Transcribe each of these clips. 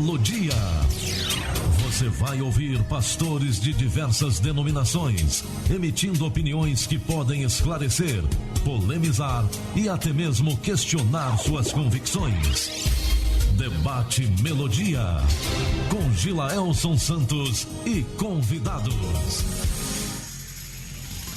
Melodia. Você vai ouvir pastores de diversas denominações, emitindo opiniões que podem esclarecer, polemizar e até mesmo questionar suas convicções. Debate Melodia, com Gilaelson Santos e convidados.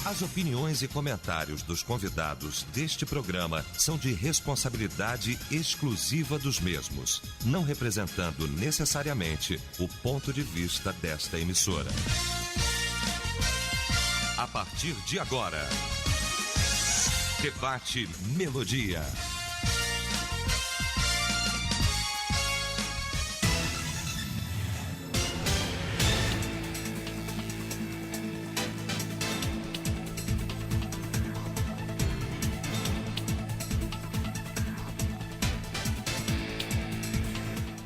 As opiniões e comentários dos convidados deste programa são de responsabilidade exclusiva dos mesmos, não representando necessariamente o ponto de vista desta emissora. A partir de agora, Debate Melodia.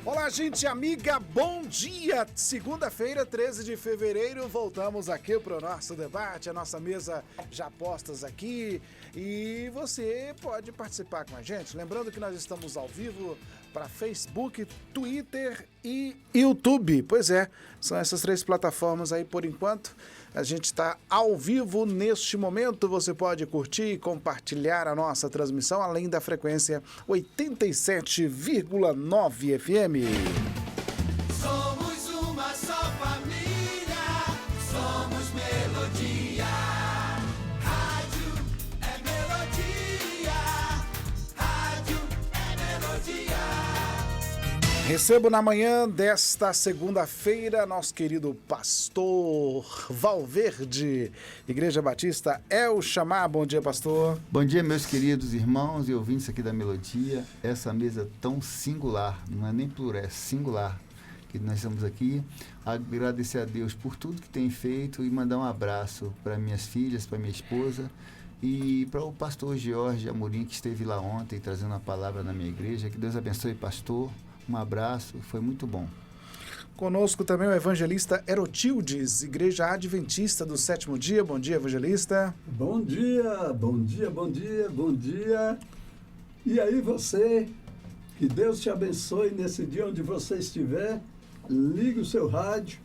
Olá, gente amiga, bom dia! Segunda-feira, 13 de fevereiro, voltamos aqui para o nosso debate, a nossa mesa já postas aqui, e você pode participar com a gente. Lembrando que nós estamos ao vivo para Facebook, Twitter e YouTube. Pois é, são essas três plataformas aí por enquanto. A gente está ao vivo neste momento. Você pode curtir e compartilhar a nossa transmissão, além da frequência 87,9 FM. Somos uma só família, somos Melodia. Rádio é Melodia, rádio é Melodia. Recebo na manhã desta segunda-feira nosso querido pastor Valverde, Igreja Batista El Chamar. Bom dia, pastor. Bom dia, meus queridos irmãos e ouvintes aqui da Melodia. Essa mesa tão singular, não é nem plural, é singular, que nós estamos aqui. Agradecer a Deus por tudo que tem feito e mandar um abraço para minhas filhas, para minha esposa e para o pastor Jorge Amorim, que esteve lá ontem trazendo a palavra na minha igreja. Que Deus abençoe, pastor. Um abraço, foi muito bom. Conosco também o evangelista Erotildes, Igreja Adventista do Sétimo Dia. Bom dia, evangelista. Bom dia, bom dia, bom dia, bom dia. E aí você, que Deus te abençoe nesse dia onde você estiver. Ligue o seu rádio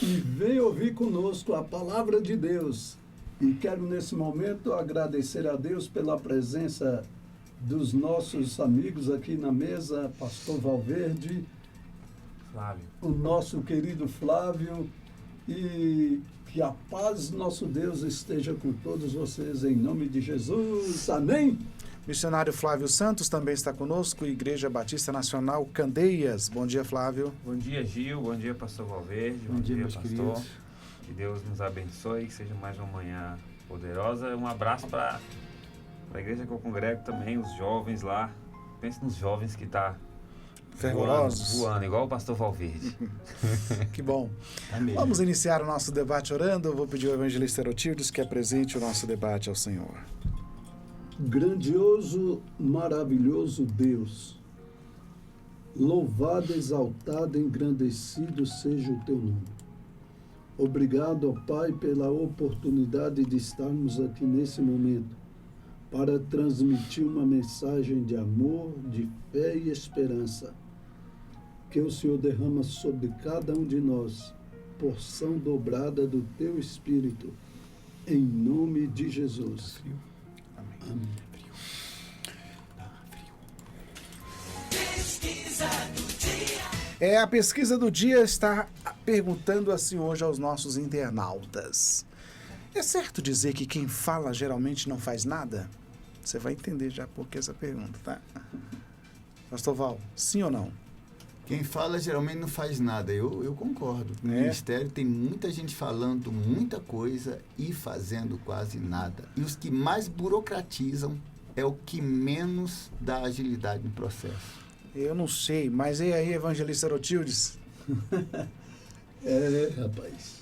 e venha ouvir conosco a palavra de Deus. E quero nesse momento agradecer a Deus pela presença dos nossos amigos aqui na mesa, pastor Valverde, Flávio, o nosso querido Flávio, e que a paz do nosso Deus esteja com todos vocês, em nome de Jesus, amém? Missionário Flávio Santos também está conosco, Igreja Batista Nacional Candeias. Bom dia, Flávio. bom dia, Gil, bom dia, pastor Valverde, Bom dia, meus pastor. queridos. Que Deus nos abençoe, que seja mais uma manhã poderosa. Um abraço para a igreja que eu congrego também, os jovens lá. Pense nos jovens que tá Fervorosos. voando, igual o pastor Valverde. Que bom. Amém. Vamos iniciar o nosso debate orando. Eu vou pedir ao evangelista Erotildes que apresente o nosso debate ao Senhor. Grandioso, maravilhoso Deus, louvado, exaltado, engrandecido seja o teu nome. Obrigado, ó Pai, pela oportunidade de estarmos aqui nesse momento para transmitir uma mensagem de amor, de fé e esperança, que o Senhor derrama sobre cada um de nós, porção dobrada do teu Espírito, em nome de Jesus. Amém. A pesquisa do dia está perguntando assim hoje aos nossos internautas. É certo dizer que quem fala geralmente não faz nada? Você vai entender já por que essa pergunta, tá? Pastor Val, sim ou não? Quem fala geralmente não faz nada, eu concordo. No É? ministério tem muita gente falando muita coisa e fazendo quase nada. E os que mais burocratizam é o que menos dá agilidade no processo. Eu não sei, mas e aí, evangelista Erotildes? Rapaz.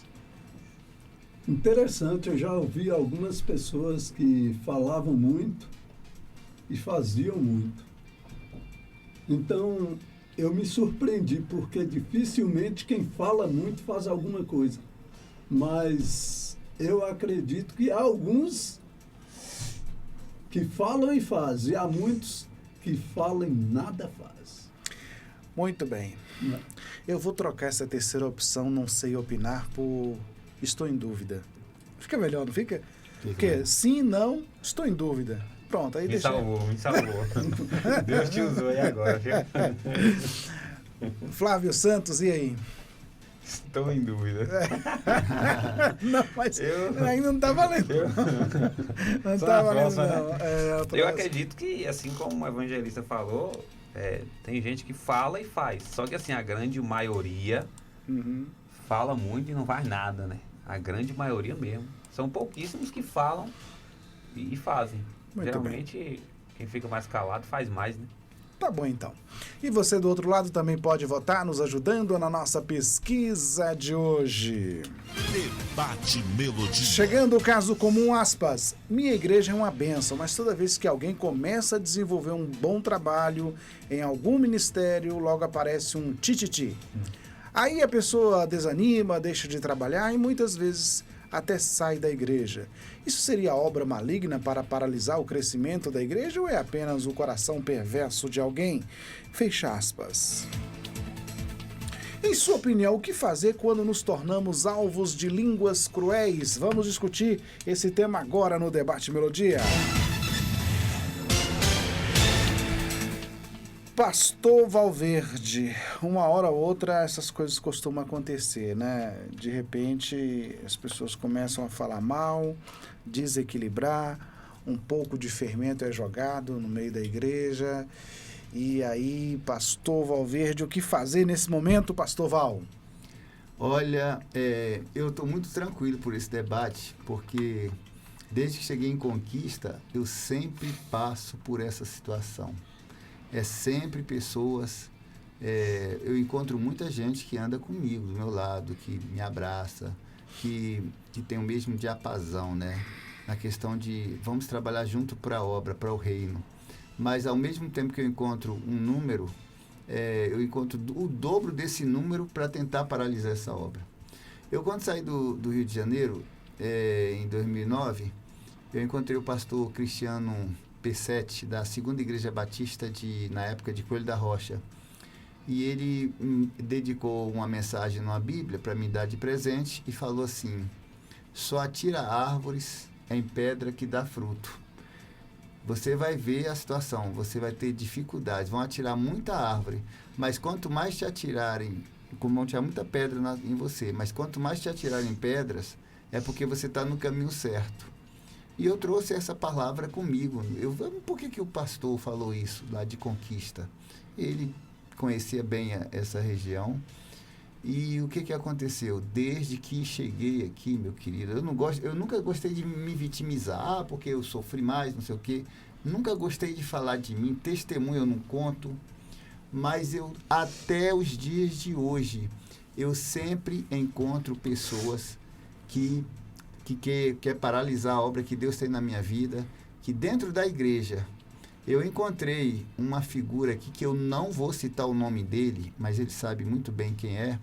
Interessante, eu já ouvi algumas pessoas que falavam muito e faziam muito. Então, eu me surpreendi, porque dificilmente quem fala muito faz alguma coisa. Mas eu acredito que há alguns que falam e fazem, e há muitos que falam e nada faz. Muito bem. Eu vou trocar essa terceira opção, não sei opinar, por estou em dúvida. Fica melhor, não fica? Porque sim, não, estou em dúvida. Pronto, aí Me salvou. Deus te usou aí agora, viu? Flávio Santos, e aí? Estou em dúvida. Não, mas ainda não está valendo. Não está valendo, não. Eu acredito que, assim como o evangelista falou, tem gente que fala e faz. Só que, assim, a grande maioria fala muito e não faz nada, né? A grande maioria mesmo. São pouquíssimos que falam e fazem. Muito Geralmente, quem fica mais calado faz mais, né? Tá bom, então. E você do outro lado também pode votar, nos ajudando na nossa pesquisa de hoje. Debate Melodia. Chegando o caso comum, aspas. Minha igreja é uma bênção, mas toda vez que alguém começa a desenvolver um bom trabalho em algum ministério, logo aparece um tititi. Aí a pessoa desanima, deixa de trabalhar e muitas vezes até sai da igreja. Isso seria obra maligna para paralisar o crescimento da igreja ou é apenas o coração perverso de alguém? Fecha aspas. Em sua opinião, o que fazer quando nos tornamos alvos de línguas cruéis? Vamos discutir esse tema agora no Debate Melodia. Pastor Valverde, uma hora ou outra essas coisas costumam acontecer, né? De repente as pessoas começam a falar mal, desequilibrar, um pouco de fermento é jogado no meio da igreja. E aí, Pastor Valverde, o que fazer nesse momento, Pastor Val? Olha, eu estou muito tranquilo por esse debate, porque desde que cheguei em Conquista, eu sempre passo por essa situação. É sempre pessoas, eu encontro muita gente que anda comigo, do meu lado, que me abraça, que tem o mesmo diapasão, né? Na questão de vamos trabalhar junto para a obra, para o reino. Mas ao mesmo tempo que eu encontro um número, eu encontro o dobro desse número para tentar paralisar essa obra. Eu, quando saí do Rio de Janeiro, em 2009, eu encontrei o pastor Cristiano P7, da Segunda Igreja Batista, na época de Coelho da Rocha. E ele dedicou uma mensagem numa Bíblia para me dar de presente e falou assim: só atira árvores em pedra que dá fruto. Você vai ver a situação, você vai ter dificuldades, vão atirar muita árvore, mas quanto mais te atirarem, como vão tirar muita pedra em você, mas quanto mais te atirarem pedras, é porque você está no caminho certo. E eu trouxe essa palavra comigo. Por que o pastor falou isso lá de Conquista? Ele conhecia bem essa região. E o que aconteceu? Desde que cheguei aqui, meu querido, eu nunca gostei de me vitimizar, porque eu sofri mais, não sei o quê. Nunca gostei de falar de mim, testemunho eu não conto. Mas até os dias de hoje, eu sempre encontro pessoas que quer paralisar a obra que Deus tem na minha vida, que dentro da igreja eu encontrei uma figura aqui que eu não vou citar o nome dele, mas ele sabe muito bem quem é,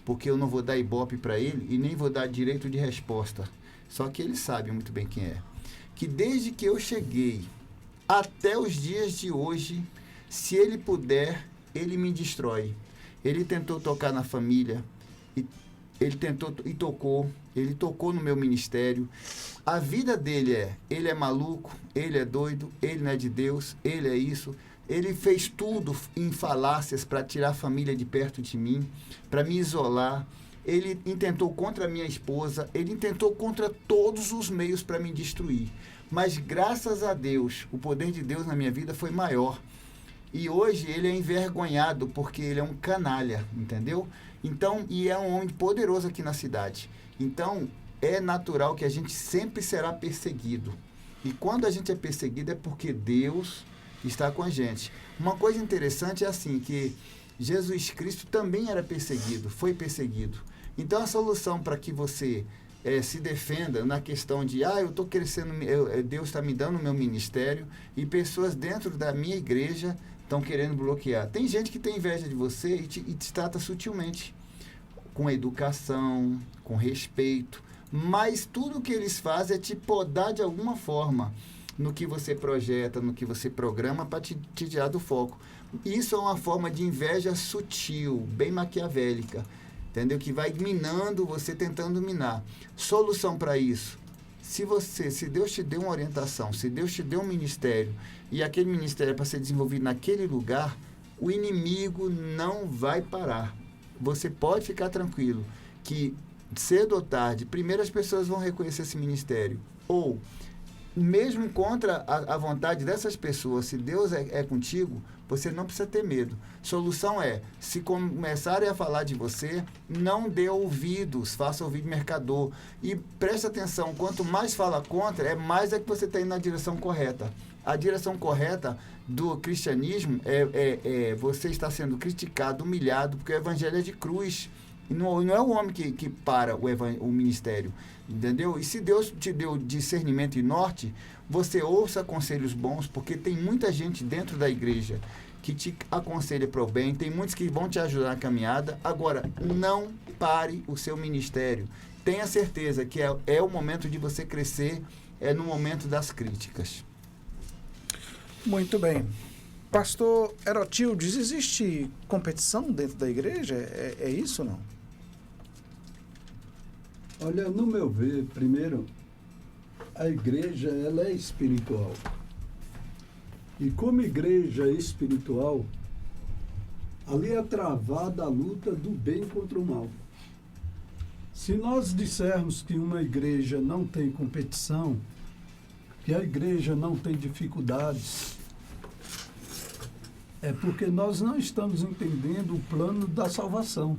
porque eu não vou dar ibope para ele e nem vou dar direito de resposta, só que ele sabe muito bem quem é, que desde que eu cheguei até os dias de hoje, se ele puder, ele me destrói. Ele tentou tocar na família, ele tentou e tocou, ele tocou no meu ministério. A vida dele ele é maluco, ele é doido, ele não é de Deus, ele é isso. Ele fez tudo em falácias para tirar a família de perto de mim, para me isolar. Ele intentou contra a minha esposa, ele intentou contra todos os meios para me destruir. Mas graças a Deus, o poder de Deus na minha vida foi maior. E hoje ele é envergonhado porque ele é um canalha, entendeu? Então, e é um homem poderoso aqui na cidade. Então, é natural que a gente sempre será perseguido. E quando a gente é perseguido é porque Deus está com a gente. Uma coisa interessante é assim, que Jesus Cristo também era perseguido, foi perseguido. Então, a solução para que você se defenda na questão de, eu estou crescendo, Deus está me dando o meu ministério e pessoas dentro da minha igreja estão querendo bloquear. Tem gente que tem inveja de você e te trata sutilmente, com educação, com respeito, mas tudo que eles fazem é te podar de alguma forma. no que você projeta, no que você programa para te tirar do foco. Isso é uma forma de inveja sutil, bem maquiavélica, entendeu? Que vai minando você, tentando minar. Solução para isso: se Deus te deu uma orientação, se Deus te deu um ministério, e aquele ministério é para ser desenvolvido naquele lugar, o inimigo não vai parar. Você pode ficar tranquilo que cedo ou tarde, primeiro as pessoas vão reconhecer esse ministério, ou mesmo contra a vontade dessas pessoas, se Deus é contigo, você não precisa ter medo. Solução é, se começarem a falar de você, não dê ouvidos, faça ouvido mercador. E preste atenção, quanto mais fala contra, mais é que você está indo na direção correta. A direção correta do cristianismo é você está sendo criticado, humilhado, porque o evangelho é de cruz. E não é o homem que para o ministério, entendeu? E se Deus te deu discernimento e norte, você ouça conselhos bons, porque tem muita gente dentro da igreja que te aconselha para o bem, tem muitos que vão te ajudar na caminhada. Agora, não pare o seu ministério. Tenha certeza que é o momento de você crescer, é no momento das críticas. Muito bem. Pastor Herotildes, existe competição dentro da igreja? É isso ou não? Olha, no meu ver, primeiro, a igreja ela é espiritual. E como igreja espiritual, ali é travada a luta do bem contra o mal. Se nós dissermos que uma igreja não tem competição, que a igreja não tem dificuldades, é porque nós não estamos entendendo o plano da salvação.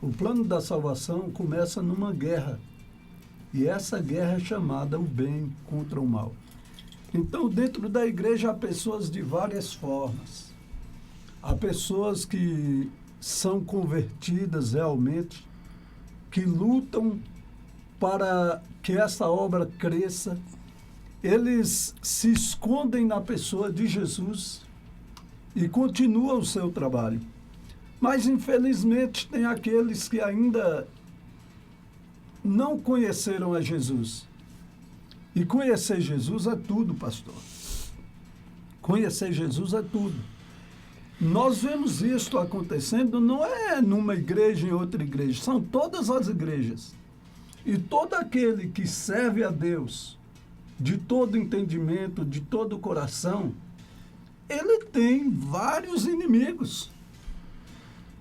O plano da salvação começa numa guerra. E essa guerra é chamada o bem contra o mal. Então, dentro da igreja há pessoas de várias formas. Há pessoas que são convertidas realmente, que lutam para que essa obra cresça. Eles se escondem na pessoa de Jesus e continuam o seu trabalho. Mas, infelizmente, tem aqueles que ainda não conheceram a Jesus. E conhecer Jesus é tudo, pastor. Conhecer Jesus é tudo. Nós vemos isto acontecendo, não é numa igreja em outra igreja, são todas as igrejas. E todo aquele que serve a Deus de todo entendimento, de todo o coração, ele tem vários inimigos.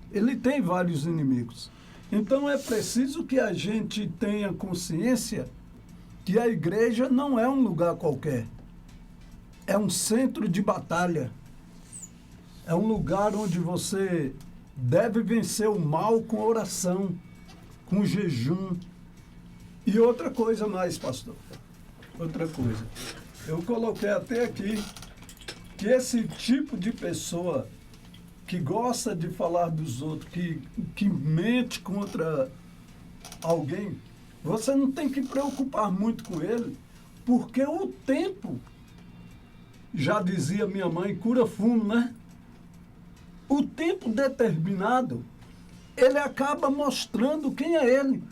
Ele tem vários inimigos. Então é preciso que a gente tenha consciência que a igreja não é um lugar qualquer. É um centro de batalha. É um lugar onde você deve vencer o mal com oração, com jejum. E outra coisa mais, pastor. Outra coisa. Eu coloquei até aqui que esse tipo de pessoa que gosta de falar dos outros, que mente contra alguém, você não tem que preocupar muito com ele, porque o tempo, já dizia minha mãe, cura fumo, né? O tempo determinado, ele acaba mostrando quem é ele.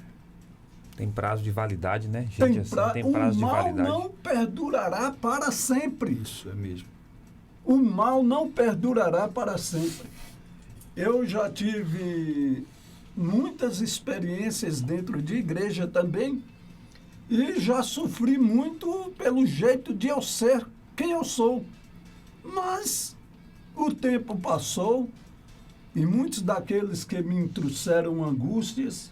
Tem prazo de validade, né? Gente, tem prazo de validade. O mal não perdurará para sempre. Isso é mesmo. O mal não perdurará para sempre. Eu já tive muitas experiências dentro de igreja também e já sofri muito pelo jeito de eu ser quem eu sou. Mas o tempo passou e muitos daqueles que me trouxeram angústias,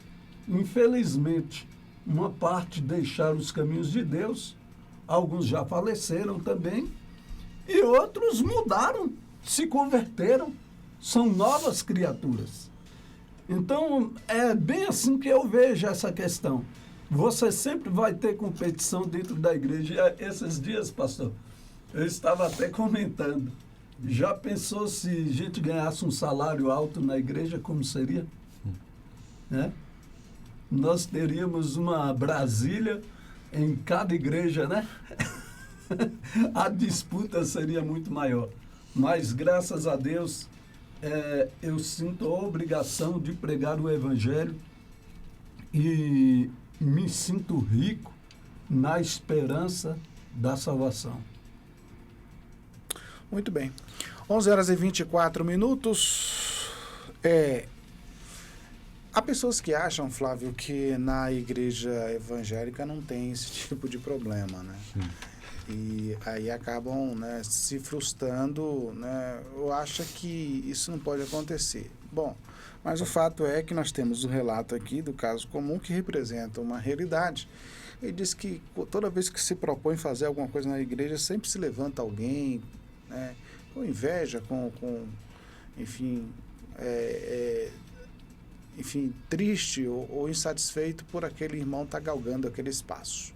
infelizmente, uma parte deixaram os caminhos de Deus, alguns já faleceram também, e outros mudaram, se converteram, são novas criaturas. Então, é bem assim que eu vejo essa questão. Você sempre vai ter competição dentro da igreja. E esses dias, pastor, eu estava até comentando, já pensou se a gente ganhasse um salário alto na igreja, como seria? Né? Nós teríamos uma Brasília em cada igreja, né? A disputa seria muito maior. Mas, graças a Deus, eu sinto a obrigação de pregar o Evangelho e me sinto rico na esperança da salvação. Muito bem. 11h24. Há pessoas que acham, Flávio, que na igreja evangélica não tem esse tipo de problema, né? E aí acabam, né, se frustrando, né? Eu acho que isso não pode acontecer. Bom, mas o fato é que nós temos o relato aqui do caso comum que representa uma realidade. Ele diz que toda vez que se propõe fazer alguma coisa na igreja, sempre se levanta alguém, né, com inveja, enfim, enfim, triste ou insatisfeito por aquele irmão estar galgando aquele espaço.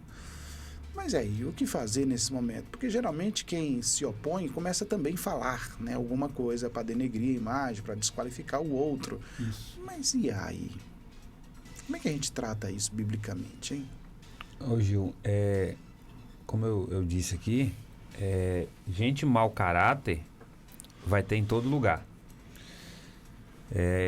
Mas aí, o que fazer nesse momento? Porque geralmente quem se opõe começa também a falar, né, alguma coisa para denegrir a imagem, para desqualificar o outro. Isso. Mas e aí? Como é que a gente trata isso biblicamente, hein? Ô Gil, como eu disse aqui, gente mau caráter vai ter em todo lugar.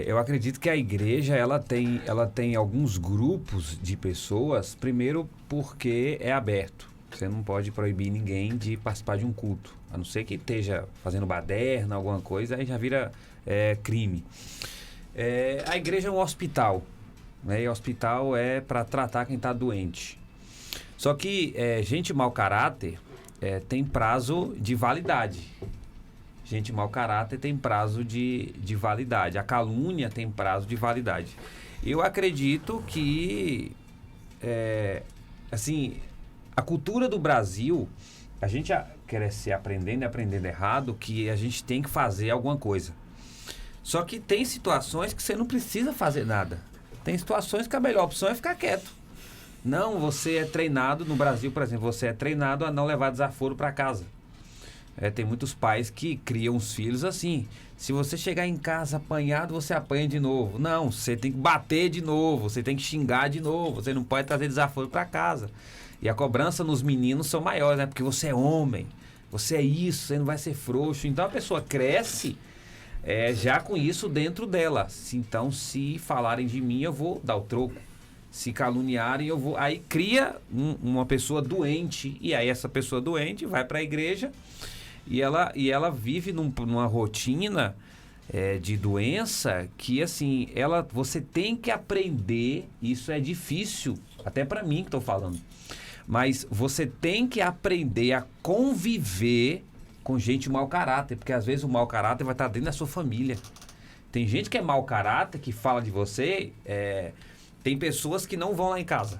Eu acredito que a igreja ela tem alguns grupos de pessoas, primeiro porque é aberto. Você não pode proibir ninguém de participar de um culto, a não ser que esteja fazendo baderna, alguma coisa, aí já vira crime. A igreja é um hospital, né? E hospital é para tratar quem está doente. Só que gente mau caráter tem prazo de validade. Gente mau caráter tem prazo de validade. A calúnia tem prazo de validade. Eu acredito que, assim, a cultura do Brasil, a gente cresce aprendendo e aprendendo errado, que a gente tem que fazer alguma coisa. Só que tem situações que você não precisa fazer nada. Tem situações que a melhor opção é ficar quieto. Não, você é treinado, no Brasil, por exemplo, você é treinado a não levar desaforo para casa. Tem muitos pais que criam os filhos assim. Se você chegar em casa apanhado, você apanha de novo. Não, você tem que bater de novo, você tem que xingar de novo, você não pode trazer desaforo para casa. E a cobrança nos meninos são maiores, né? Porque você é homem, você é isso, você não vai ser frouxo. Então a pessoa cresce já com isso dentro dela. Então, se falarem de mim, eu vou dar o troco. Se caluniarem, eu vou... Aí cria uma pessoa doente, e aí essa pessoa doente vai para a igreja e ela vive numa rotina de doença que, assim, você tem que aprender, isso é difícil, até para mim que estou falando, mas você tem que aprender a conviver com gente mau caráter, porque às vezes o mau caráter vai estar dentro da sua família. Tem gente que é mau caráter, que fala de você... Tem pessoas que não vão lá em casa.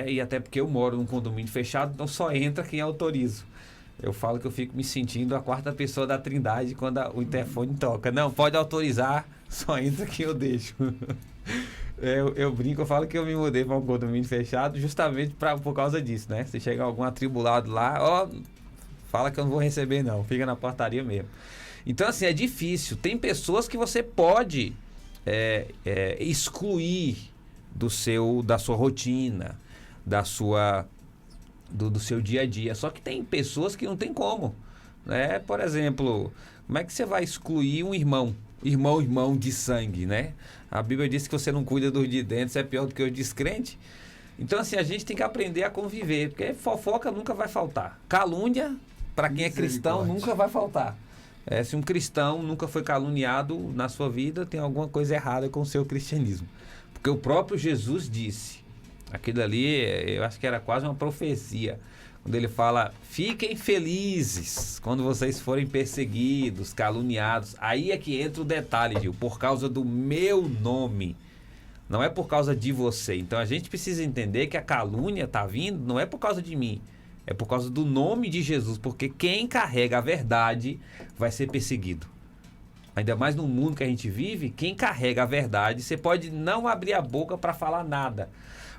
E até porque eu moro num condomínio fechado, então só entra quem autoriza. Eu falo que eu fico me sentindo a quarta pessoa da Trindade quando o interfone toca. Não, pode autorizar, só entra quem eu deixo. Eu brinco, eu falo que eu me mudei para um condomínio fechado justamente por causa disso, né? Se chegar algum atribulado lá, fala que eu não vou receber não, fica na portaria mesmo. Então, assim, é difícil. Tem pessoas que você pode... excluir da sua rotina, do seu dia a dia. Só que tem pessoas que não tem como, né? Por exemplo, como é que você vai excluir um irmão de sangue, né? A Bíblia diz que você não cuida dos de dentro, você é pior do que os descrentes. Então, assim, a gente tem que aprender a conviver, porque fofoca nunca vai faltar. Calúnia, para quem é cristão, nunca vai faltar. Se um cristão nunca foi caluniado na sua vida, tem alguma coisa errada com o seu cristianismo. Porque o próprio Jesus disse, aquilo ali, eu acho que era quase uma profecia, quando ele fala, fiquem felizes quando vocês forem perseguidos, caluniados. Aí é que entra o detalhe, Gil, por causa do meu nome, não é por causa de você. Então a gente precisa entender que a calúnia está vindo, não é por causa de mim, é por causa do nome de Jesus, porque quem carrega a verdade vai ser perseguido. Ainda mais no mundo que a gente vive, quem carrega a verdade, você pode não abrir a boca para falar nada,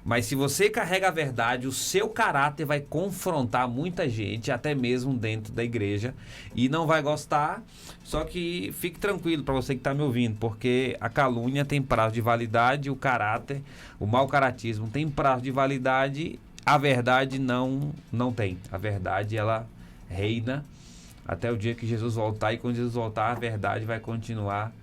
mas se você carrega a verdade, o seu caráter vai confrontar muita gente, até mesmo dentro da igreja, e não vai gostar. Só que fique tranquilo para você que está me ouvindo, porque a calúnia tem prazo de validade, o caráter, o mau caratismo tem prazo de validade. A verdade não tem. A verdade, ela reina até o dia que Jesus voltar. E quando Jesus voltar, a verdade vai continuar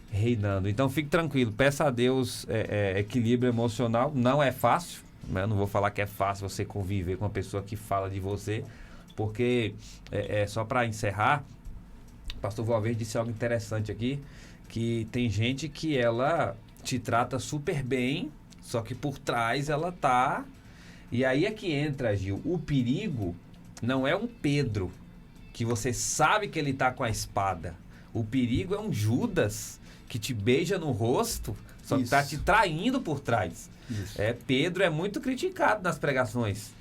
reinando. Então, fique tranquilo. Peça a Deus equilíbrio emocional. Não é fácil, Eu não vou falar que é fácil você conviver com uma pessoa que fala de você, porque, só para encerrar, o pastor Valverde disse algo interessante aqui, que tem gente que ela te trata super bem, só que por trás ela tá... E aí é que entra, Gil, o perigo não é um Pedro, que você sabe que ele tá com a espada. O perigo é um Judas, que te beija no rosto, só que tá te traindo por trás. Pedro é muito criticado nas pregações.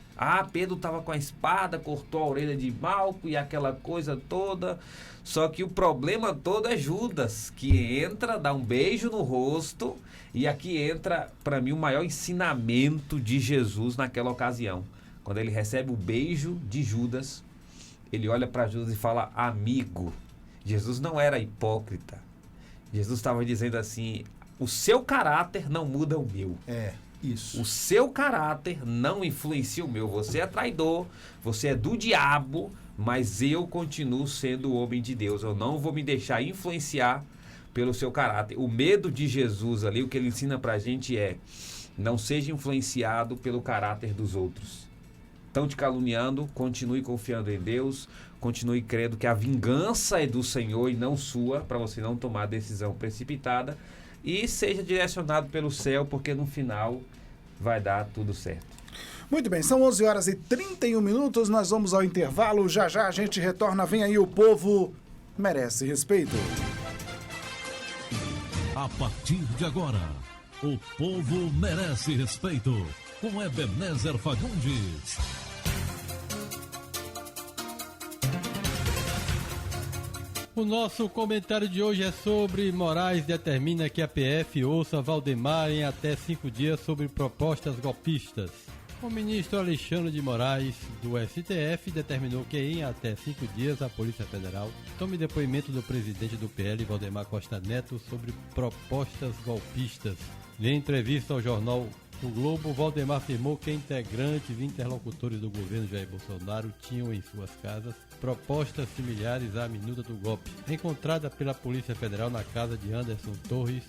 Pedro estava com a espada, cortou a orelha de Malco e aquela coisa toda. Só que o problema todo é Judas, que entra, dá um beijo no rosto. E aqui entra, para mim, o maior ensinamento de Jesus naquela ocasião. Quando ele recebe o beijo de Judas, ele olha para Judas e fala, amigo. Jesus não era hipócrita. Jesus estava dizendo assim, o seu caráter não muda o meu. Isso. O seu caráter não influencia o meu. Você é traidor, você é do diabo, mas eu continuo sendo o homem de Deus. Eu não vou me deixar influenciar pelo seu caráter. O medo de Jesus ali, o que ele ensina pra gente é, não seja influenciado pelo caráter dos outros. Estão te caluniando, continue confiando em Deus, continue crendo que a vingança é do Senhor e não sua, para você não tomar decisão precipitada, e seja direcionado pelo céu, porque no final vai dar tudo certo. Muito bem, são 11h31, nós vamos ao intervalo, já a gente retorna, vem aí o Povo Merece Respeito. A partir de agora, o povo merece respeito, com Ebenezer Fagundes. O nosso comentário de hoje é sobre Moraes determina que a PF ouça Valdemar em até 5 dias sobre propostas golpistas. O ministro Alexandre de Moraes, do STF, determinou que em até 5 dias a Polícia Federal tome depoimento do presidente do PL, Valdemar Costa Neto, sobre propostas golpistas. Em entrevista ao jornal O Globo, Valdemar afirmou que integrantes e interlocutores do governo Jair Bolsonaro tinham em suas casas propostas similares à minuta do golpe, encontrada pela Polícia Federal na casa de Anderson Torres,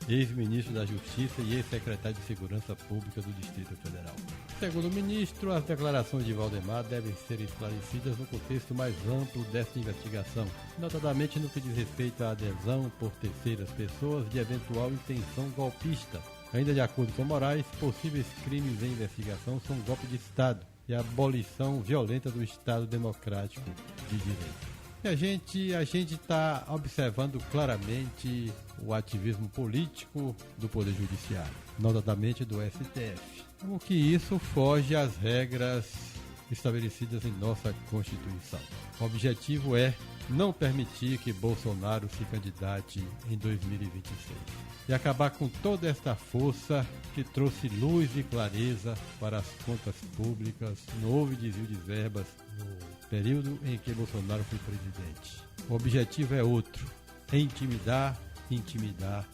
ex-ministro da Justiça e ex-secretário de Segurança Pública do Distrito Federal. Segundo o ministro, as declarações de Valdemar devem ser esclarecidas no contexto mais amplo desta investigação, notadamente no que diz respeito à adesão por terceiras pessoas de eventual intenção golpista. Ainda de acordo com Moraes, possíveis crimes em investigação são golpe de Estado e a abolição violenta do Estado Democrático de Direito. E a gente está observando claramente o ativismo político do Poder Judiciário, notadamente do STF. O que isso foge às regras estabelecidas em nossa Constituição. O objetivo é não permitir que Bolsonaro se candidate em 2026 e acabar com toda esta força que trouxe luz e clareza para as contas públicas. Não houve desvio de verbas no período em que Bolsonaro foi presidente. O objetivo é outro: intimidar, intimidar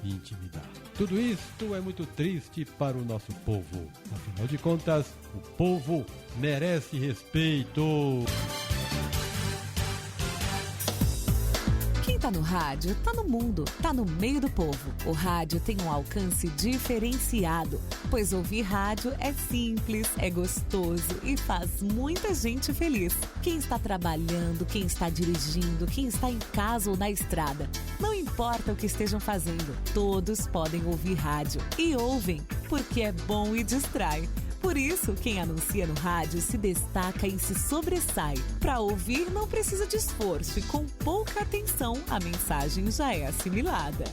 e intimidar. Tudo isto é muito triste para o nosso povo. Afinal de contas, o povo merece respeito. Quem tá no rádio, tá no mundo, tá no meio do povo. O rádio tem um alcance diferenciado, pois ouvir rádio é simples, é gostoso e faz muita gente feliz. Quem está trabalhando, quem está dirigindo, quem está em casa ou na estrada, não importa o que estejam fazendo, todos podem ouvir rádio. E ouvem, porque é bom e distrai. Por isso, quem anuncia no rádio se destaca e se sobressai. Para ouvir, não precisa de esforço e com pouca atenção, a mensagem já é assimilada.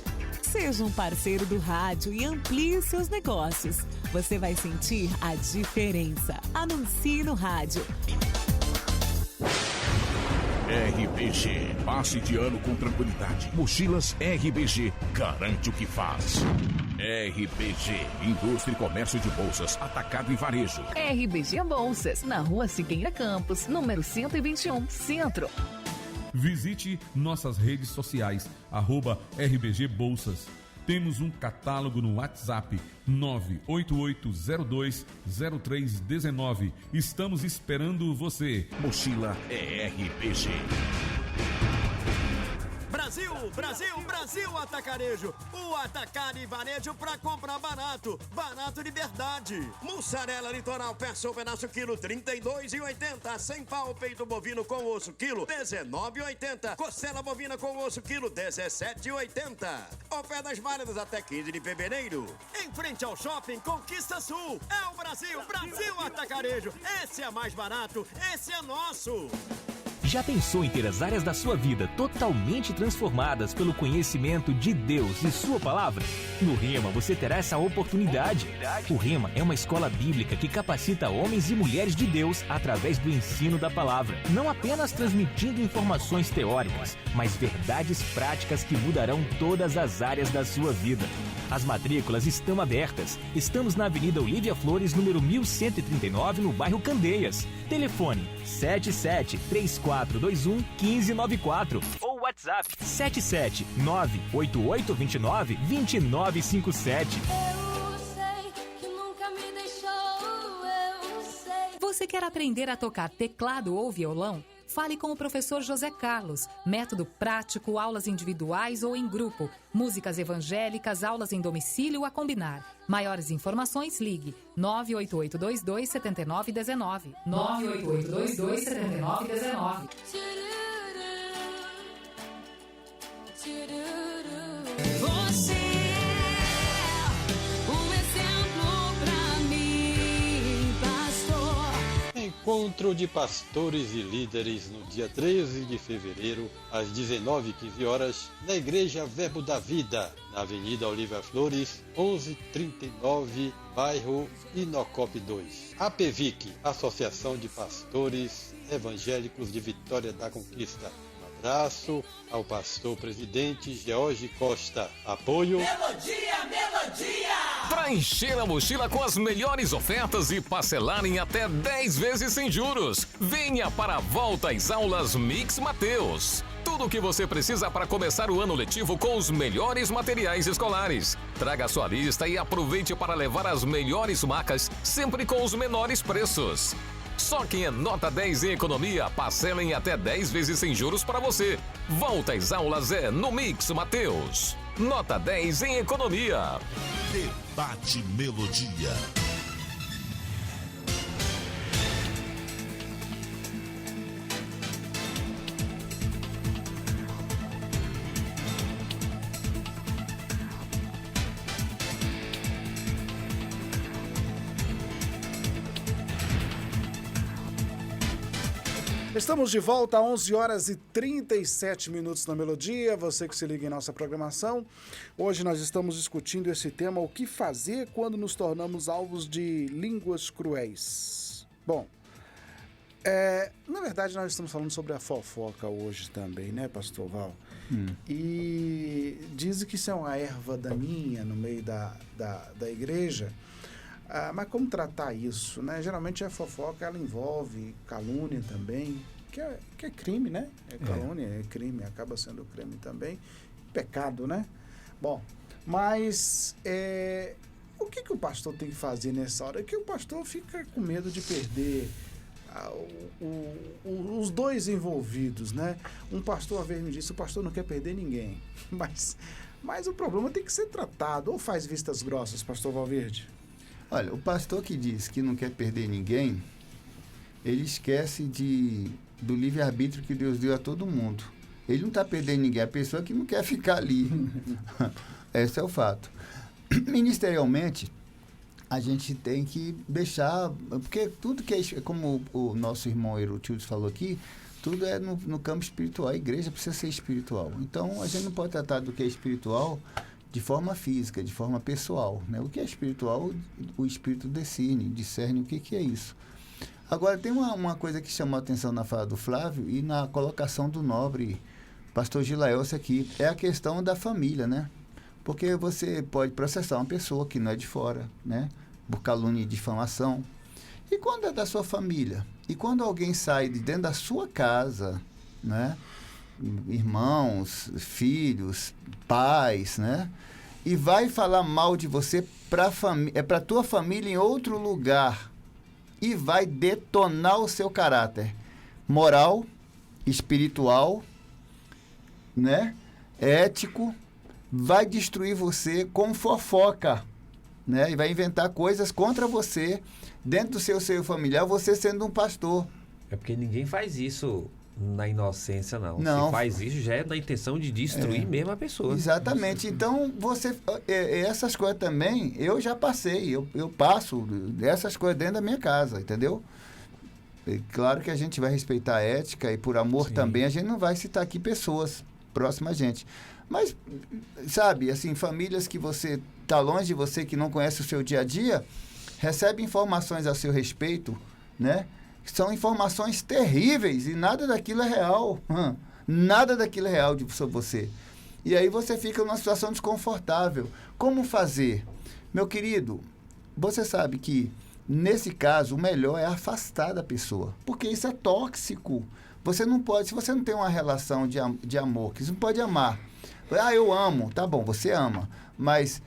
Seja um parceiro do rádio e amplie seus negócios. Você vai sentir a diferença. Anuncie no rádio. RBG, passe de ano com tranquilidade. Mochilas RBG, garante o que faz. RBG, Indústria e Comércio de Bolsas, Atacado e Varejo. RBG Bolsas, na Rua Siqueira Campos, número 121, Centro. Visite nossas redes sociais, @RBG Bolsas. Temos um catálogo no WhatsApp 988020319. Estamos esperando você. Mochila é RBG. Brasil, Brasil Atacarejo. O atacado e varejo pra comprar barato. Barato de verdade. Mussarela Litoral, peça o pedaço quilo, R$32,80. Sem pau, peito bovino com osso quilo, R$19,80. Costela bovina com osso quilo, R$17,80. Ofertas válidas até 15 de fevereiro. Em frente ao shopping Conquista Sul. É o Brasil Atacarejo. Esse é mais barato, esse é nosso. Já pensou em ter as áreas da sua vida totalmente transformadas pelo conhecimento de Deus e sua palavra? No Rema você terá essa oportunidade. O Rema é uma escola bíblica que capacita homens e mulheres de Deus através do ensino da palavra. Não apenas transmitindo informações teóricas, mas verdades práticas que mudarão todas as áreas da sua vida. As matrículas estão abertas. Estamos na Avenida Olívia Flores, número 1139, no bairro Candeias. Telefone 77-3421-1594 ou WhatsApp 7798829-2957. Eu sei que nunca me deixou, eu sei. Você quer aprender a tocar teclado ou violão? Fale com o professor José Carlos. Método prático, aulas individuais ou em grupo. Músicas evangélicas, aulas em domicílio a combinar. Maiores informações, ligue 98822-7919. 98822-7919. Você é um exemplo pra mim, pastor. Encontro de pastores e líderes no dia 13 de fevereiro, às 19h15, na Igreja Verbo da Vida, na Avenida Olívia Flores, 1139, bairro Inocope 2. APVIC, Associação de Pastores Evangélicos de Vitória da Conquista. Um abraço ao pastor presidente George Costa. Apoio Melodia! Para encher a mochila com as melhores ofertas e parcelar em até 10 vezes sem juros. Venha para a volta às aulas Mix Mateus. Tudo o que você precisa para começar o ano letivo com os melhores materiais escolares. Traga a sua lista e aproveite para levar as melhores marcas, sempre com os menores preços. Só quem é nota 10 em economia, parcela em até 10 vezes sem juros para você. Volta às aulas é no Mix Mateus. Nota 10 em economia. Debate Melodia. Estamos de volta a 11h37 na Melodia, você que se liga em nossa programação. Hoje nós estamos discutindo esse tema, o que fazer quando nos tornamos alvos de línguas cruéis. Bom, na verdade nós estamos falando sobre a fofoca hoje também, né, pastor Val? E dizem que isso é uma erva daninha no meio da igreja. Mas como tratar isso, né? Geralmente a fofoca, ela envolve calúnia também, que é crime, né? Calúnia, é crime, acaba sendo crime também. Pecado, né? Bom, mas o que o pastor tem que fazer nessa hora? É que o pastor fica com medo de perder os dois envolvidos, né? Um pastor, às vezes, me disse, o pastor não quer perder ninguém. Mas o problema tem que ser tratado. Ou faz vistas grossas, pastor Valverde? Olha, o pastor que diz que não quer perder ninguém, ele esquece do livre-arbítrio que Deus deu a todo mundo. Ele não está perdendo ninguém, é a pessoa que não quer ficar ali. Esse é o fato. Ministerialmente, a gente tem que deixar... Porque tudo que é... Como o nosso irmão Erutildes falou aqui, tudo é no campo espiritual. A igreja precisa ser espiritual. Então, a gente não pode tratar do que é espiritual de forma física, de forma pessoal, né? O que é espiritual, o Espírito discerne o que é isso. Agora, tem uma coisa que chamou a atenção na fala do Flávio e na colocação do nobre pastor Gilaelcio aqui, é a questão da família, né? Porque você pode processar uma pessoa que não é de fora, né? Por calúnia e difamação. E quando é da sua família? E quando alguém sai de dentro da sua casa, né? Irmãos, filhos, pais, né? E vai falar mal de você para tua família em outro lugar e vai detonar o seu caráter moral, espiritual, né? ético, vai destruir você com fofoca, né? E vai inventar coisas contra você, dentro do seu seio familiar, você sendo um pastor. É porque ninguém faz isso na inocência, não. Não. Se faz isso, já é na intenção de destruir mesmo a pessoa. Exatamente. Então, essas coisas também, eu já passei, eu passo essas coisas dentro da minha casa, entendeu? E claro que a gente vai respeitar a ética e por amor também, a gente não vai citar aqui pessoas próximas a gente. Mas, sabe, assim, famílias que você está longe de você, que não conhece o seu dia a dia, recebe informações a seu respeito, né? São informações terríveis e nada daquilo é real. Nada daquilo é real sobre você. E aí você fica numa situação desconfortável. Como fazer? Meu querido, você sabe que, nesse caso, o melhor é afastar da pessoa. Porque isso é tóxico. Você não pode, se você não tem uma relação de amor, que você não pode amar. Eu amo. Tá bom, você ama. Mas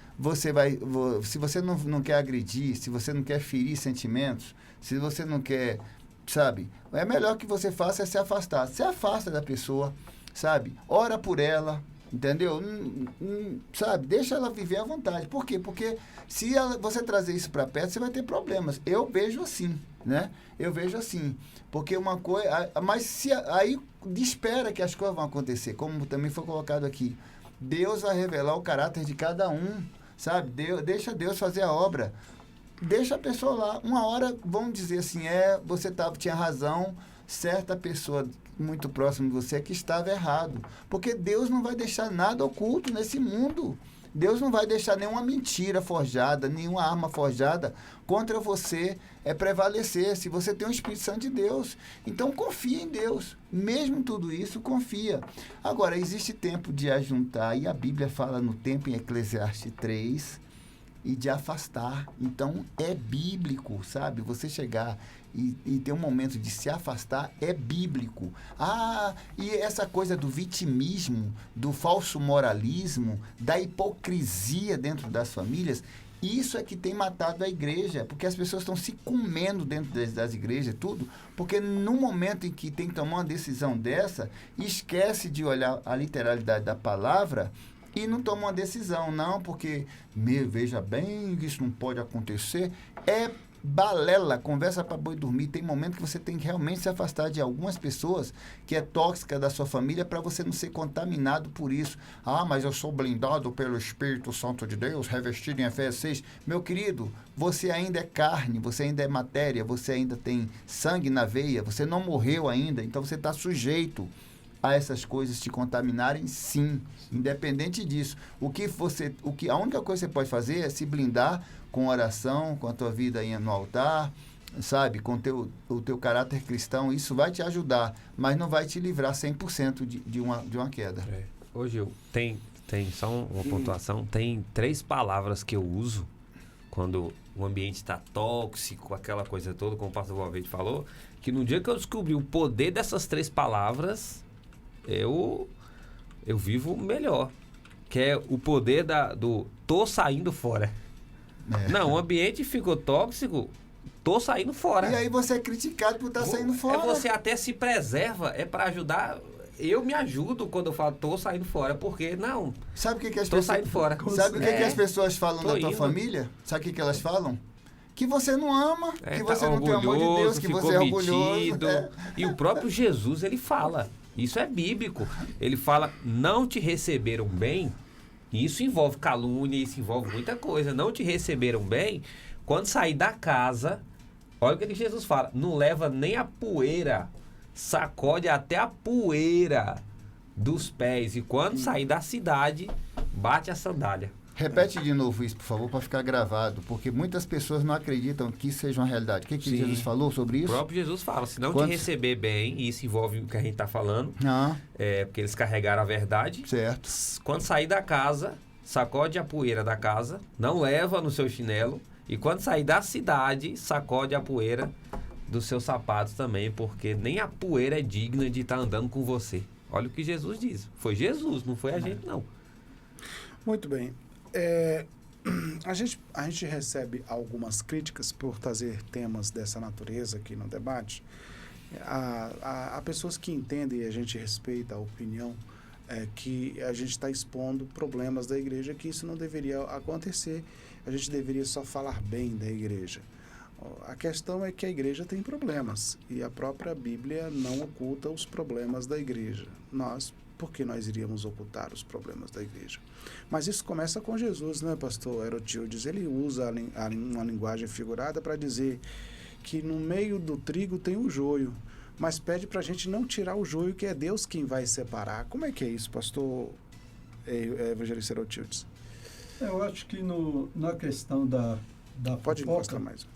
se você não quer agredir, se você não quer ferir sentimentos, se você não quer... Sabe? É melhor que você faça é se afastar. Se afasta da pessoa, sabe? Ora por ela, entendeu? Sabe? Deixa ela viver à vontade. Por quê? Porque se você trazer isso para perto, você vai ter problemas. Eu vejo assim, né? Eu vejo assim. Porque uma coisa... Mas aí espera que as coisas vão acontecer, como também foi colocado aqui. Deus vai revelar o caráter de cada um, sabe? Deixa Deus fazer a obra. Deixa a pessoa lá. Uma hora vão dizer assim, você tinha razão, certa pessoa muito próxima de você que estava errado. Porque Deus não vai deixar nada oculto nesse mundo. Deus não vai deixar nenhuma mentira forjada, nenhuma arma forjada contra você prevalecer, se você tem o Espírito Santo de Deus. Então, confia em Deus. Mesmo tudo isso, confia. Agora, existe tempo de ajuntar, e a Bíblia fala no tempo em Eclesiastes 3, e de afastar. Então, é bíblico, sabe? Você chegar e ter um momento de se afastar é bíblico. E essa coisa do vitimismo, do falso moralismo, da hipocrisia dentro das famílias, isso é que tem matado a igreja, porque as pessoas estão se comendo dentro das igrejas, tudo, porque no momento em que tem que tomar uma decisão dessa, esquece de olhar a literalidade da palavra e não toma uma decisão, não, porque, veja bem, isso não pode acontecer. É balela, conversa para boi dormir. Tem momento que você tem que realmente se afastar de algumas pessoas que é tóxica da sua família para você não ser contaminado por isso. Mas eu sou blindado pelo Espírito Santo de Deus, revestido em Efésios 6. Meu querido, você ainda é carne, você ainda é matéria, você ainda tem sangue na veia, você não morreu ainda, então você está sujeito a essas coisas te contaminarem, sim, independente disso. A única coisa que você pode fazer é se blindar com oração, com a tua vida aí no altar, sabe, com o teu caráter cristão. Isso vai te ajudar, mas não vai te livrar 100% de uma queda. Hoje tem só uma pontuação, tem 3 palavras que eu uso quando o ambiente está tóxico, aquela coisa toda, como o pastor Valverde falou, que no dia que eu descobri o poder dessas 3 palavras, eu vivo melhor, que é o poder do tô saindo fora. Não, o ambiente ficou tóxico, tô saindo fora. E aí você é criticado por estar saindo fora. Você até se preserva, para ajudar. Eu me ajudo quando eu falo tô saindo fora, porque não. Sabe o que as tô pessoas saindo fora. Sabe o que as pessoas falam da tua família? Sabe o que elas falam? Que você não ama, que você não tem amor de Deus, que você é orgulhoso. E o próprio Jesus, ele fala. Isso é bíblico. Ele fala, não te receberam bem. E isso envolve calúnia, isso envolve muita coisa. Não te receberam bem. Quando sair da casa, olha o que Jesus fala. Não leva nem a poeira. Sacode até a poeira dos pés. E quando sair da cidade, bate a sandália. Repete de novo isso, por favor, para ficar gravado, porque muitas pessoas não acreditam que isso seja uma realidade. O que Jesus falou sobre isso? O próprio Jesus fala, se não te receber bem, e isso envolve o que a gente está falando, porque eles carregaram a verdade. Certo. Quando sair da casa, sacode a poeira da casa, não leva no seu chinelo, e quando sair da cidade, sacode a poeira dos seus sapatos também, porque nem a poeira é digna de estar andando com você. Olha o que Jesus diz. Foi Jesus, não foi a gente, não. Muito bem. A gente recebe algumas críticas por trazer temas dessa natureza aqui no debate. Há pessoas que entendem e a gente respeita a opinião que a gente está expondo problemas da igreja, que isso não deveria acontecer. A gente deveria só falar bem da igreja. A questão é que a igreja tem problemas e a própria Bíblia não oculta os problemas da igreja. Por que nós iríamos ocultar os problemas da igreja? Mas isso começa com Jesus, né, pastor Herotildes? Ele usa uma linguagem figurada para dizer que no meio do trigo tem o joio, mas pede para a gente não tirar o joio, que é Deus quem vai separar. Como é que é isso, pastor Evangelista Herotildes? Eu acho que na questão da Pode fofoca, encostar mais.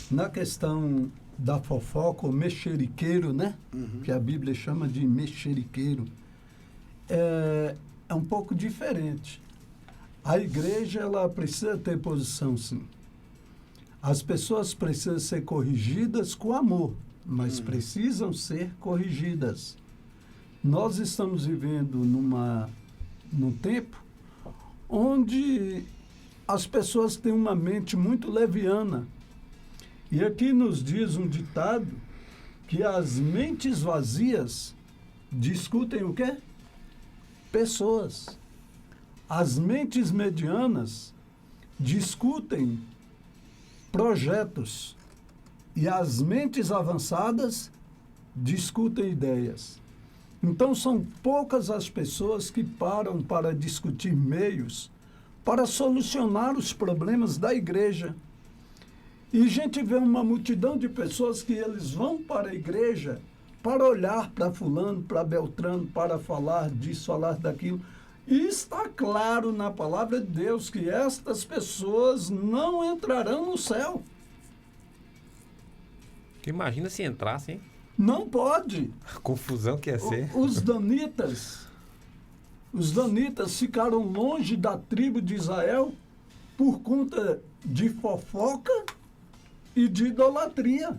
na questão da fofoca, o mexeriqueiro, né? Que a Bíblia chama de mexeriqueiro, é um pouco diferente. A igreja, ela precisa ter posição, sim. As pessoas precisam ser corrigidas com amor, mas precisam ser corrigidas. Nós estamos vivendo num tempo onde as pessoas têm uma mente muito leviana. E aqui nos diz um ditado que as mentes vazias discutem o quê? Pessoas. As mentes medianas discutem projetos. E as mentes avançadas discutem ideias. Então, são poucas as pessoas que param para discutir meios para solucionar os problemas da igreja. E a gente vê uma multidão de pessoas que eles vão para a igreja para olhar para fulano, para Beltrano, para falar disso, falar daquilo. E está claro na palavra de Deus que estas pessoas não entrarão no céu. Imagina se entrasse, hein? Não pode. A confusão que ia ser. Os danitas ficaram longe da tribo de Israel por conta de fofoca e de idolatria.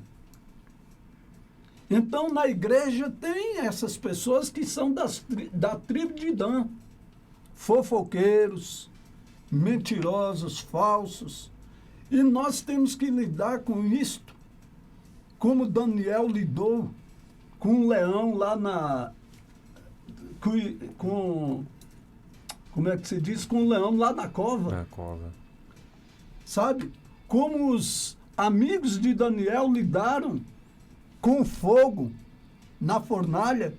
Então, na igreja tem essas pessoas que são da tribo de Dan. Fofoqueiros, mentirosos, falsos. E nós temos que lidar com isto, como Daniel lidou com um leão lá como é que se diz? Com um leão lá na cova. Na cova. Sabe? Como os amigos de Daniel lidaram com o fogo na fornalha.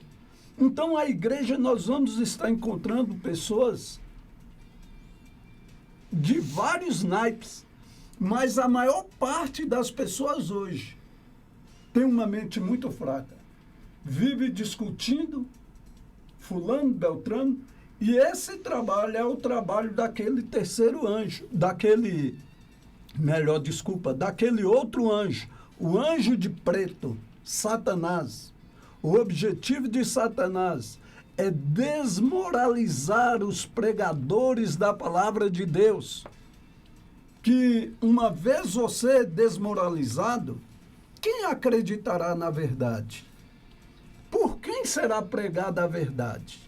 Então, a igreja, nós vamos estar encontrando pessoas de vários naipes, mas a maior parte das pessoas hoje tem uma mente muito fraca. Vive discutindo fulano, beltrano, e esse trabalho é o trabalho daquele terceiro anjo, daquele outro anjo, o anjo de preto, Satanás. O objetivo de Satanás é desmoralizar os pregadores da palavra de Deus. Que uma vez você desmoralizado, quem acreditará na verdade? Por quem será pregada a verdade?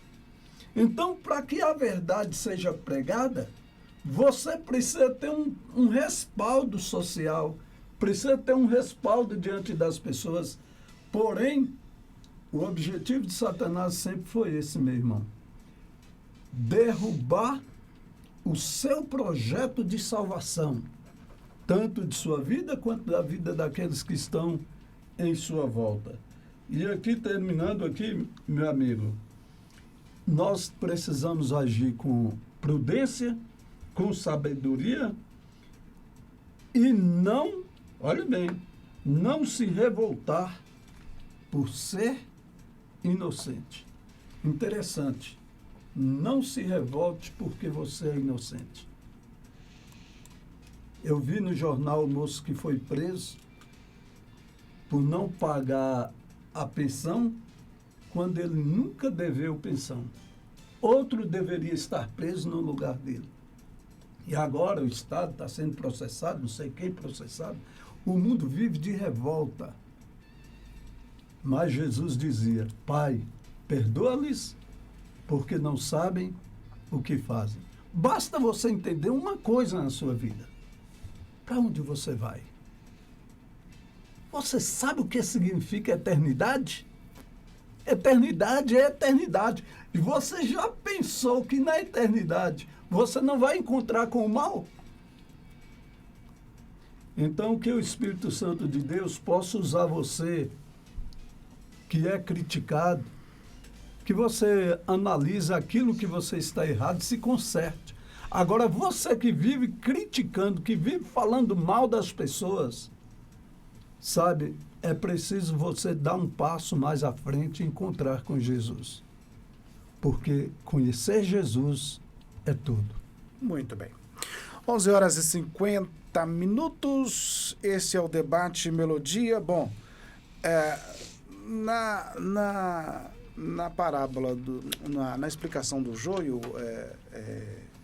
Então, para que a verdade seja pregada, você precisa ter um respaldo social, precisa ter um respaldo diante das pessoas. Porém, o objetivo de Satanás sempre foi esse, meu irmão. Derrubar o seu projeto de salvação, tanto de sua vida quanto da vida daqueles que estão em sua volta. E aqui, terminando aqui, meu amigo, nós precisamos agir com prudência, com sabedoria e não, olhe bem, não se revoltar por ser inocente. Interessante. Não se revolte porque você é inocente. Eu vi no jornal o moço que foi preso por não pagar a pensão quando ele nunca deveu pensão. Outro deveria estar preso no lugar dele. E agora o Estado está sendo processado, não sei quem processado. O mundo vive de revolta. Mas Jesus dizia: Pai, perdoa-lhes, porque não sabem o que fazem. Basta você entender uma coisa na sua vida. Para onde você vai? Você sabe o que significa eternidade? Eternidade é eternidade. E você já pensou que na eternidade você não vai encontrar com o mal? Então, que o Espírito Santo de Deus possa usar você, que é criticado, que você analise aquilo que você está errado e se conserte. Agora, você que vive criticando, que vive falando mal das pessoas, sabe, é preciso você dar um passo mais à frente e encontrar com Jesus. Porque conhecer Jesus é tudo. Muito bem. 11h50. Esse é o Debate Melodia. Bom, na parábola, na explicação do joio,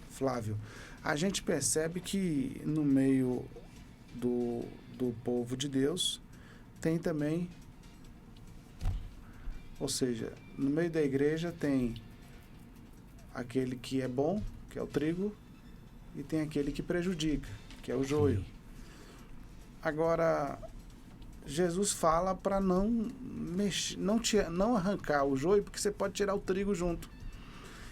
Flávio, a gente percebe que no meio do povo de Deus tem também, ou seja, no meio da igreja tem aquele que é bom, que é o trigo, e tem aquele que prejudica, que é o joio. Agora, Jesus fala para não arrancar o joio, porque você pode tirar o trigo junto.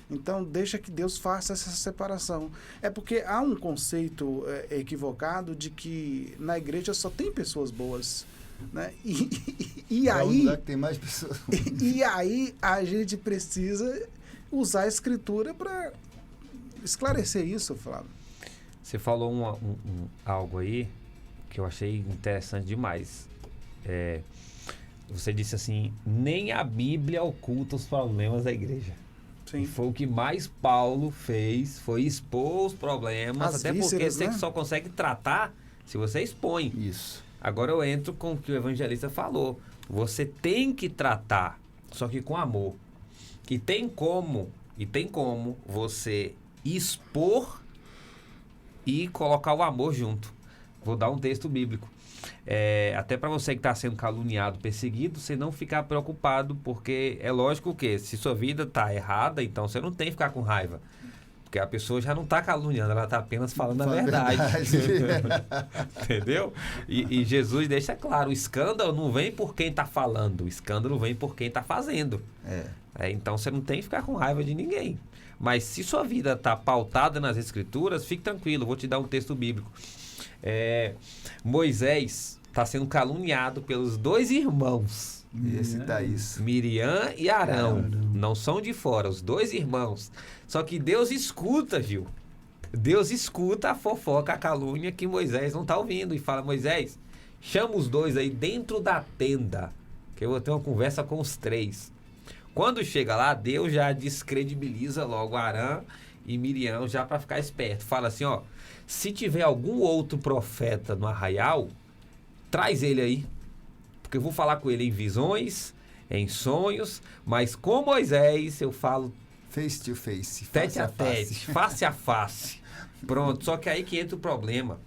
Então, deixa que Deus faça essa separação. É porque há um conceito equivocado de que na igreja só tem pessoas boas, né? E aí, um lugar que tem mais pessoas. E aí a gente precisa usar a Escritura para esclarecer isso, Flávio. Você falou algo aí que eu achei interessante demais. Você disse assim, nem a Bíblia oculta os problemas da igreja. Sim. E foi o que mais Paulo fez, foi expor os problemas, até porque você só consegue tratar se você expõe. Isso. Agora eu entro com o que o evangelista falou. Você tem que tratar, só que com amor. E tem como você expor e colocar o amor junto. Vou dar um texto bíblico. Até para você que está sendo caluniado, perseguido, você não ficar preocupado, porque é lógico que se sua vida está errada, então você não tem que ficar com raiva. Porque a pessoa já não está caluniando, ela está apenas falando a verdade. Entendeu? E Jesus deixa claro, o escândalo não vem por quem está falando, o escândalo vem por quem está fazendo. Então você não tem que ficar com raiva de ninguém. Mas se sua vida está pautada nas Escrituras, fique tranquilo, vou te dar um texto bíblico. Moisés está sendo caluniado pelos dois irmãos. Esse tá isso. Miriam e Arão. Não são de fora, os dois irmãos. Só que Deus escuta, Gil. Deus escuta a fofoca, a calúnia que Moisés não está ouvindo. E fala, Moisés, chama os dois aí dentro da tenda, que eu vou ter uma conversa com os três. Quando chega lá, Deus já descredibiliza logo Arão e Miriam, já para ficar esperto. Fala assim, ó, se tiver algum outro profeta no arraial, traz ele aí, porque eu vou falar com ele em visões, em sonhos, mas com Moisés eu falo face to face, tete a tete, face a face. Pronto, só que aí que entra o problema.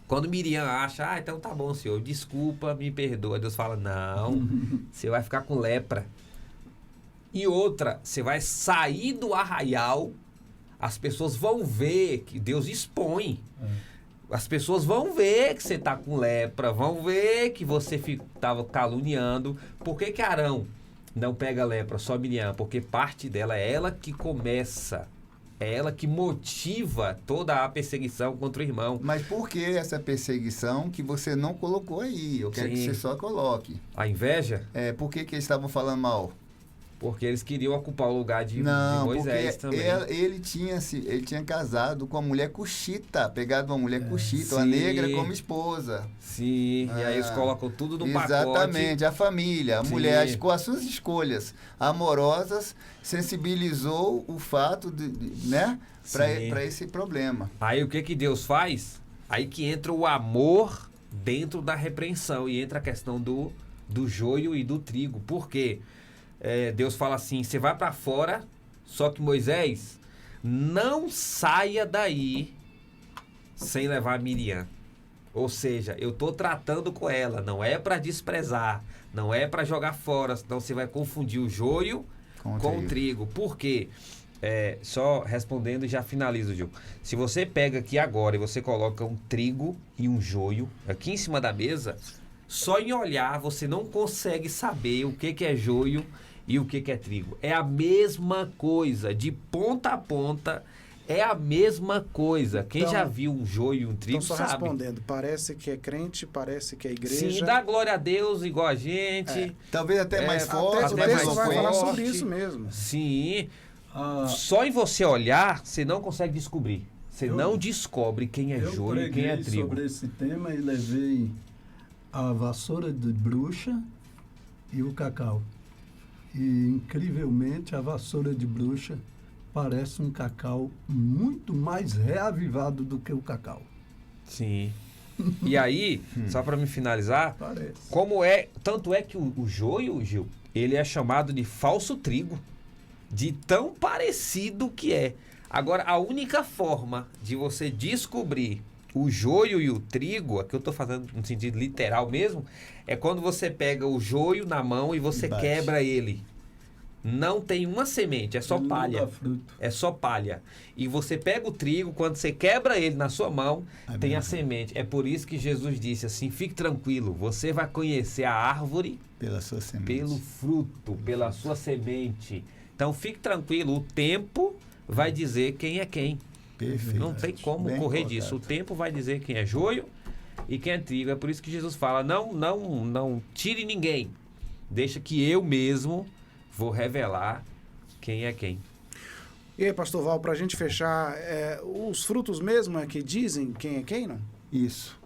Quando Miriam acha, então tá bom, senhor, desculpa, me perdoa. Deus fala, não, você vai ficar com lepra. E outra, você vai sair do arraial, as pessoas vão ver que Deus expõe. As pessoas vão ver que você tá com lepra, vão ver que você estava caluniando. Por que Arão não pega lepra, só Miriam? Porque parte dela é ela que começa, é ela que motiva toda a perseguição contra o irmão. Mas por que essa perseguição que você não colocou aí? Eu quero que você só coloque. A inveja? Por que eles estavam falando mal? Porque eles queriam ocupar o lugar de Moisés também. Ele tinha casado com uma mulher cuxita, pegado uma mulher cuxita, uma negra como esposa. Sim, e aí eles colocam tudo no pacote. Exatamente, a família, a mulher, com as suas escolhas amorosas, sensibilizou o fato para esse problema. Aí o que Deus faz? Aí que entra o amor dentro da repreensão e entra a questão do joio e do trigo. Por quê? Deus fala assim, você vai para fora, só que Moisés, não saia daí sem levar Miriam. Ou seja, eu estou tratando com ela, não é para desprezar, não é para jogar fora, senão você vai confundir o joio com o trigo. Por quê? Só respondendo e já finalizo, Gil. Se você pega aqui agora e você coloca um trigo e um joio aqui em cima da mesa, Só em olhar você não consegue saber o que é joio e o que é trigo. É a mesma coisa, de ponta a ponta, é a mesma coisa. Quem Então, já viu um joio e um trigo Então, só sabe. respondendo, parece que é crente, parece que é igreja. Sim, dá glória a Deus igual a gente. Talvez até mais forte, Até o mais texto vai falar eloquente. sobre isso mesmo. Sim. Só em você olhar, você não consegue descobrir. Você não descobre quem é joio e quem é Eu trigo. sobre esse tema e levei a vassoura de bruxa e o cacau. E, incrivelmente, a vassoura de bruxa parece um cacau muito mais reavivado do que o cacau. Sim. E aí, só para me finalizar, Parece. tanto é que o joio, Gil, ele é chamado de falso trigo, de tão parecido que é. Agora, a única forma de você descobrir o joio e o trigo, aqui eu estou fazendo no sentido literal mesmo, é quando você pega o joio na mão e você Bate. quebra ele. Não tem uma semente, é só Ele não palha. dá fruto. É só palha. E você pega o trigo, quando você quebra ele na sua mão, tem a semente. É por isso que Jesus disse assim: fique tranquilo, você vai conhecer a árvore pela sua semente. pelo fruto, pela sua semente. Então fique tranquilo, o tempo vai dizer quem é quem. Perfeito. Não tem como Bem correr colocado. disso. O tempo vai dizer quem é joio e quem é trigo. É por isso que Jesus fala: não tire ninguém. Deixa que eu mesmo vou revelar quem é quem. E aí, pastor Val, para a gente fechar, os frutos mesmo é que dizem quem é quem, não? Isso.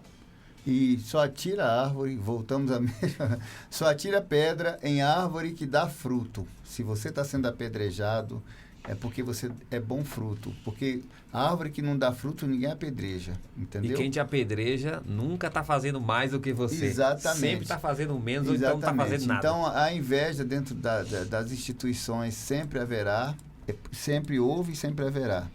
E só atira a árvore, voltamos a mesma, só atira pedra em árvore que dá fruto. Se você está sendo apedrejado, é porque você é bom fruto. Porque a árvore que não dá fruto, ninguém apedreja, entendeu? E quem te apedreja nunca está fazendo mais do que você. Exatamente. Sempre está fazendo menos ou então não está fazendo nada. Então, a inveja dentro das instituições sempre haverá, sempre houve e sempre haverá.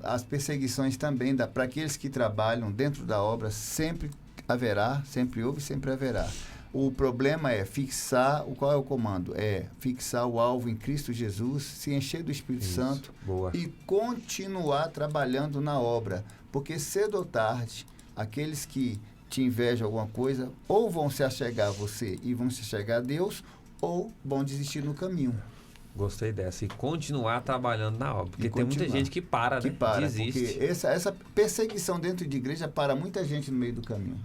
As perseguições também, para aqueles que trabalham dentro da obra, sempre haverá, sempre houve e sempre haverá. O problema é fixar, qual é o comando? É fixar o alvo em Cristo Jesus, se encher do Espírito Santo e continuar trabalhando na obra. Porque cedo ou tarde, aqueles que te invejam alguma coisa, ou vão se achegar a você e vão se achegar a Deus, ou vão desistir no caminho. Gostei dessa. E continuar trabalhando na obra. Porque tem muita gente que para, né? Desiste. Porque essa perseguição dentro de igreja para muita gente no meio do caminho.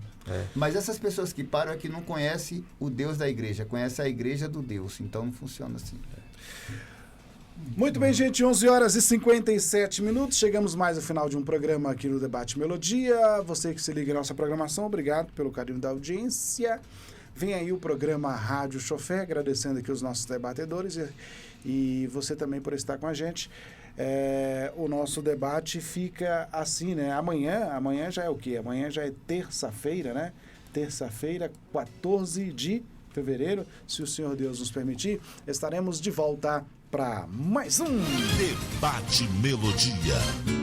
Mas essas pessoas que param é que não conhecem o Deus da igreja, conhecem a igreja do Deus. Então não funciona assim. Muito bem, gente, 11 horas e 57 minutos. Chegamos mais ao final de um programa aqui no Debate Melodia. Você que se liga à nossa programação, obrigado pelo carinho da audiência. Vem aí o programa Rádio Chofé, agradecendo aqui os nossos debatedores e você também por estar com a gente. O nosso debate fica assim, né? Amanhã já é o quê? Amanhã já é terça-feira, né? Terça-feira, 14 de fevereiro, se o Senhor Deus nos permitir, estaremos de volta para mais um Debate Melodia.